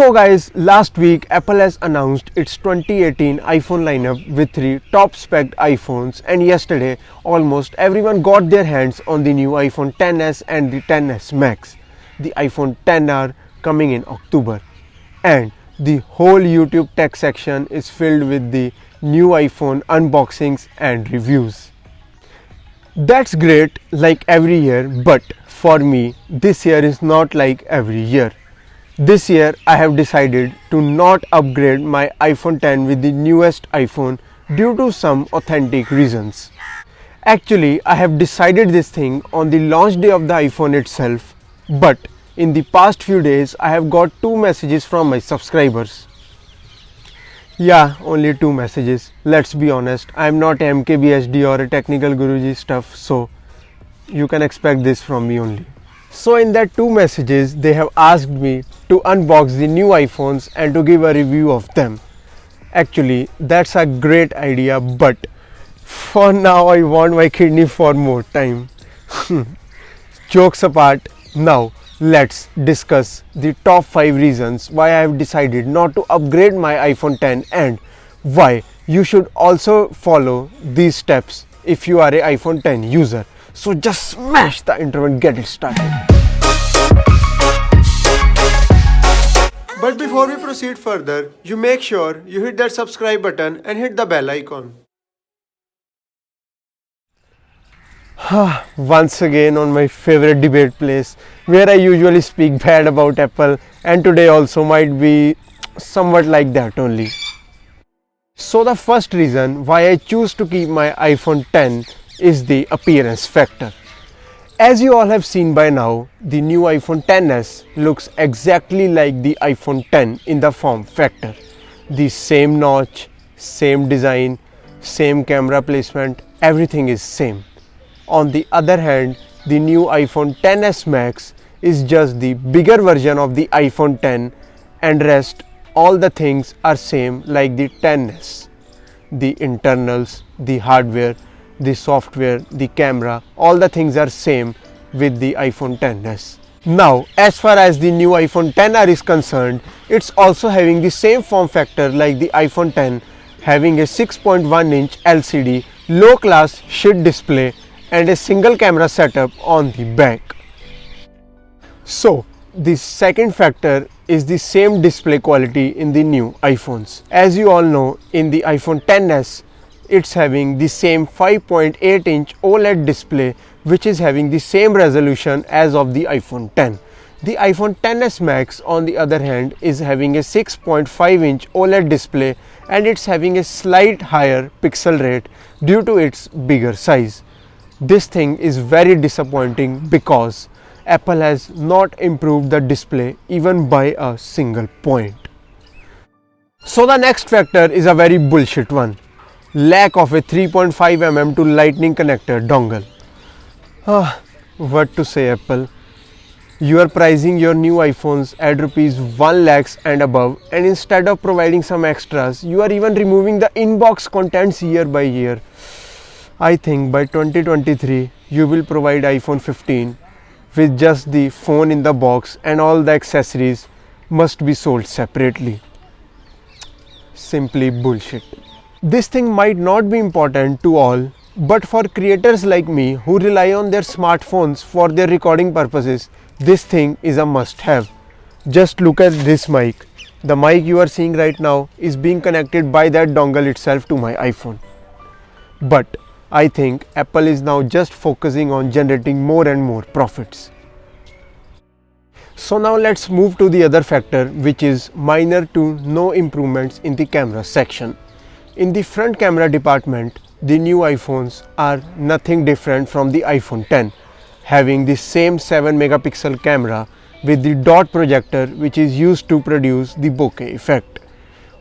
So guys, last week Apple has announced its 2018 iPhone lineup with 3 top spec iPhones, and yesterday almost everyone got their hands on the new iPhone XS and the XS Max. The iPhone XR coming in October, and the whole YouTube tech section is filled with the new iPhone unboxings and reviews. That's great like every year, but for me this year is not like every year. This year I have decided to not upgrade my iPhone X with the newest iPhone due to some authentic reasons. Actually, I have decided this thing on the launch day of the iPhone itself, but in the past few days I have got 2 messages from my subscribers. Yeah, only 2 messages. Let's be honest, I am not MKBHD or a technical guruji stuff, so you can expect this from me only. So in that 2 messages, they have asked me to unbox the new iPhones and to give a review of them. Actually, that's a great idea, but for now I want my kidney for more time. Jokes apart, now let's discuss the top 5 reasons why I have decided not to upgrade my iPhone X and why you should also follow these steps if you are an iPhone X user. So just smash the intro and get it started. But before we proceed further, you make sure you hit that subscribe button and hit the bell icon. Once again on my favorite debate place where I usually speak bad about Apple, and today also might be somewhat like that only. So the first reason why I choose to keep my iPhone X is the appearance factor. As you all have seen by now, the new iPhone XS looks exactly like the iPhone X in the form factor. The same notch, same design, same camera placement, everything is same. On the other hand, the new iPhone XS Max is just the bigger version of the iPhone X, and rest all the things are same like the XS. The internals, the hardware, the software, the camera, all the things are same with the iPhone XS. Now, as far as the new iPhone XR is concerned, it's also having the same form factor like the iPhone X, having a 6.1-inch LCD, low class SHID display and a single camera setup on the back. So, the second factor is the same display quality in the new iPhones. As you all know, in the iPhone XS, it's having the same 5.8-inch OLED display, which is having the same resolution as of the iPhone X. The iPhone XS Max on the other hand is having a 6.5-inch OLED display, and it's having a slight higher pixel rate due to its bigger size. This thing is very disappointing because Apple has not improved the display even by a single point. So the next factor is a very bullshit one. Lack of a 3.5mm to lightning connector dongle. What to say, Apple? You are pricing your new iPhones at rupees 1 lakhs and above, and instead of providing some extras, you are even removing the inbox contents year by year. I think by 2023 you will provide iPhone 15 with just the phone in the box, and all the accessories must be sold separately. Simply bullshit. This thing might not be important to all, but for creators like me who rely on their smartphones for their recording purposes, this thing is a must-have. Just look at this mic. The mic you are seeing right now is being connected by that dongle itself to my iPhone. But I think Apple is now just focusing on generating more and more profits. So now let's move to the other factor, which is minor to no improvements in the camera section. In the front camera department, the new iPhones are nothing different from the iPhone X, having the same 7 megapixel camera with the dot projector, which is used to produce the bokeh effect.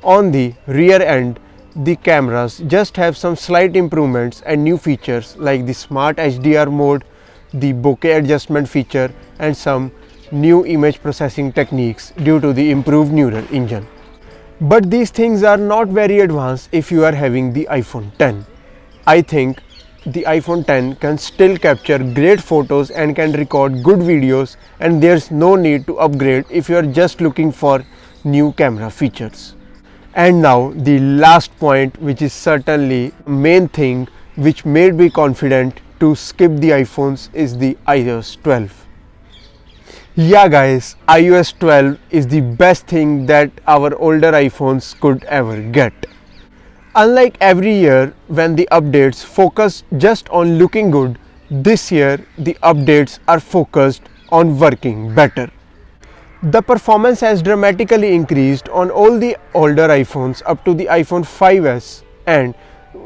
On the rear end, the cameras just have some slight improvements and new features like the smart HDR mode, the bokeh adjustment feature, and some new image processing techniques due to the improved neural engine. But these things are not very advanced if you are having the iPhone X. I think the iPhone X can still capture great photos and can record good videos, and there's no need to upgrade if you are just looking for new camera features. And now the last point, which is certainly main thing which made me confident to skip the iPhones, is the iOS 12. Yeah guys, iOS 12 is the best thing that our older iPhones could ever get. Unlike every year when the updates focus just on looking good, this year the updates are focused on working better. The performance has dramatically increased on all the older iPhones up to the iPhone 5s, and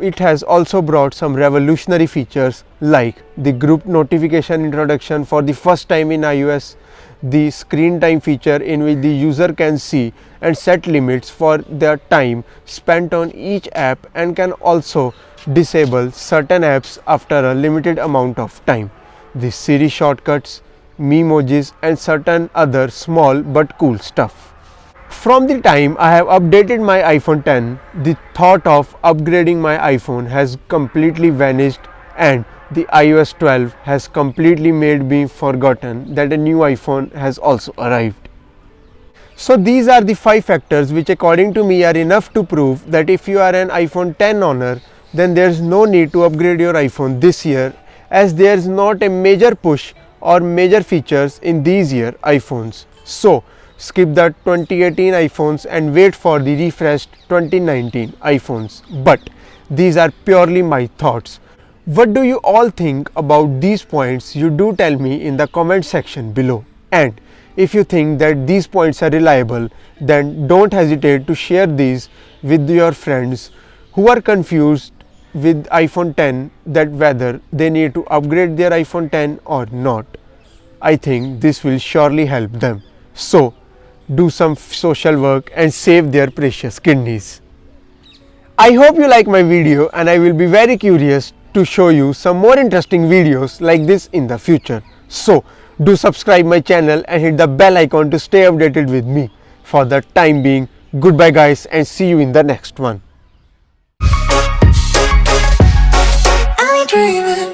it has also brought some revolutionary features like the group notification introduction for the first time in iOS, the screen time feature in which the user can see and set limits for their time spent on each app and can also disable certain apps after a limited amount of time, the Siri shortcuts, memojis and certain other small but cool stuff. From the time I have updated my iPhone 10, the thought of upgrading my iPhone has completely vanished, and the iOS 12 has completely made me forgotten that a new iPhone has also arrived. So these are the 5 factors which according to me are enough to prove that if you are an iPhone 10 owner, then there is no need to upgrade your iPhone this year, as there is not a major push or major features in these year iPhones. So skip the 2018 iPhones and wait for the refreshed 2019 iPhones. But these are purely my thoughts. What do you all think about these points? You do tell me in the comment section below. And if you think that these points are reliable, then don't hesitate to share these with your friends who are confused with iPhone 10, that whether they need to upgrade their iPhone 10 or not. I think this will surely help them. So do some social work and save their precious kidneys. I hope you like my video, and I will be very curious to show you some more interesting videos like this in the future. So do subscribe my channel and hit the bell icon to stay updated with me. For the time being, goodbye guys, and see you in the next one. Dreaming